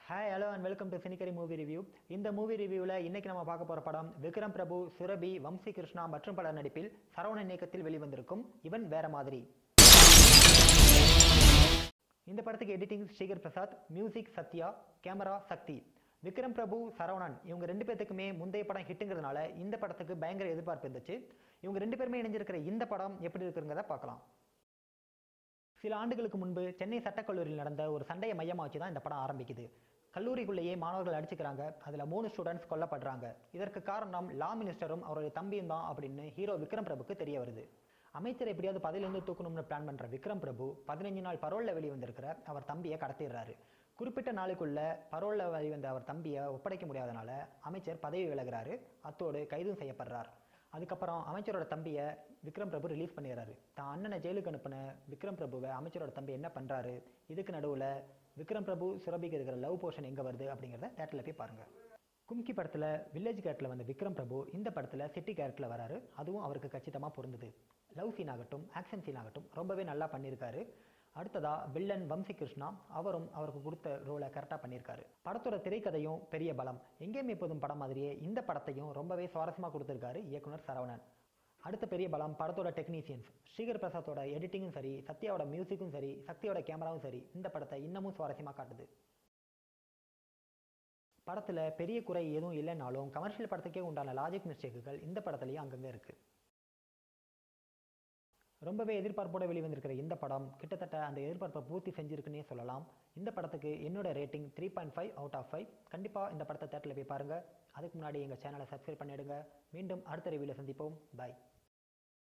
Hi hello and welcome to சினிக்கரி movie review. இந்த movie ரிவ்யூவில் இன்னைக்கு நம்ம பார்க்க போகிற படம் விக்ரம் பிரபு, சுரபி, வம்சி கிருஷ்ணா மற்றும் பலர் நடிப்பில் சரவணன் இயக்கத்தில் வெளிவந்திருக்கும் இவன் வேற மாதிரி. இந்த படத்துக்கு editing Srikar Prasad, music Sathya, camera Sakthi. Vikram Prabhu, Saravanan இவங்க ரெண்டு பேத்துக்குமே முந்தைய படம் ஹிட்டுங்கிறதுனால இந்த படத்துக்கு பயங்கர எதிர்பார்ப்பு இருந்துச்சு. இவங்க ரெண்டு பேருமே இணைஞ்சிருக்கிற இந்த படம் எப்படி இருக்குங்கிறத பார்க்கலாம். சில ஆண்டுகளுக்கு முன்பு சென்னை சட்டக்கல்லூரியில் நடந்த ஒரு சண்டையை மையமாக வச்சு தான் இந்த படம் ஆரம்பிக்குது. கல்லூரிக்குள்ளேயே மாணவர்கள் அடிச்சுக்கிறாங்க. அதில் 3 ஸ்டூடெண்ட்ஸ் கொல்லப்படுறாங்க. இதற்கு காரணம் லா மினிஸ்டரும் அவருடைய தம்பியும் தான் அப்படின்னு ஹீரோ விக்ரம் பிரபுக்கு தெரிய வருது. அமைச்சர் எப்படியாவது பதவியிலிருந்து தூக்கணும்னு பிளான் பண்ணுற விக்ரம் பிரபு 15 நாள் பரோலில் வெளிவந்திருக்கிற அவர் தம்பியை கடத்திடுறாரு. குறிப்பிட்ட நாளுக்குள்ள பரோலில் வெளிவந்த அவர் தம்பியை ஒப்படைக்க முடியாதனால அமைச்சர் பதவி விலகிறாரு. அத்தோடு கைதும் செய்யப்படுறார். அதுக்கப்புறம் அமைச்சரோட தம்பியை விக்ரம் பிரபு ரிலீஸ் பண்ணிடுறாரு. தான் அண்ணனை ஜெயிலுக்கு அனுப்பின விக்ரம் பிரபுவை அமைச்சரோட தம்பி என்ன பண்ணுறாரு, இதுக்கு நடுவில் விக்ரம் பிரபு சுரபிக்கு இருக்கிற லவ் போர்ஷன் எங்கே வருது அப்படிங்கிறத தேட்டரில் போய் பாருங்கள். கும்கி படத்தில் வில்லேஜ் கேரக்டரில் வந்த விக்ரம் பிரபு இந்த படத்தில் சிட்டி கேரக்டரில் வராரு. அதுவும் அவருக்கு கச்சிதமாக பொருந்தது. லவ் சீன் ஆகட்டும், ஆக்ஷன் சீன் ஆகட்டும் ரொம்பவே நல்லா பண்ணியிருக்காரு. அடுத்ததாக வில்லன் வம்சி கிருஷ்ணா, அவரும் அவருக்கு கொடுத்த ரோலை கரெக்டாக பண்ணியிருக்காரு. படத்தோட திரைக்கதையும் பெரிய பலம். எங்கேயும் எப்போதும் படம் மாதிரியே இந்த படத்தையும் ரொம்பவே சுவாரஸ்யமாக கொடுத்துருக்காரு இயக்குனர் சரவணன். அடுத்த பெரிய பலம் படத்தோட டெக்னீஷியன்ஸ். ஸ்ரீகர் பிரசாத்தோட எடிட்டிங்கும் சரி, சத்யாவோட மியூசிக்கும் சரி, சக்தியோட கேமராவும் சரி இந்த படத்தை இன்னமும் சுவாரஸ்யமாக காட்டுது. படத்தில் பெரிய குறை எதுவும் இல்லைனாலும் கமர்ஷியல் படத்துக்கே உண்டான லாஜிக் மிஸ்டேக்குகள் இந்த படத்துலையும் அங்கங்கே இருக்குது. ரொம்பவே எதிர்பார்ப்போட வெளிவந்திருக்கிற இந்த படம் கிட்டத்தட்ட அந்த எதிர்பார்ப்பை பூர்த்தி செஞ்சிருக்குன்னே சொல்லலாம். இந்த படத்துக்கு என்னோட ரேட்டிங் 3.5 அவுட் ஆஃப் 5. கண்டிப்பாக இந்த படத்தை தேட்டரில் போய் பாருங்கள். அதுக்கு முன்னாடி எங்கள் சேனலை சப்ஸ்கிரைப் பண்ணிவிடுங்க. மீண்டும் அடுத்த ரிவ்யூவில் சந்திப்போம். பாய்.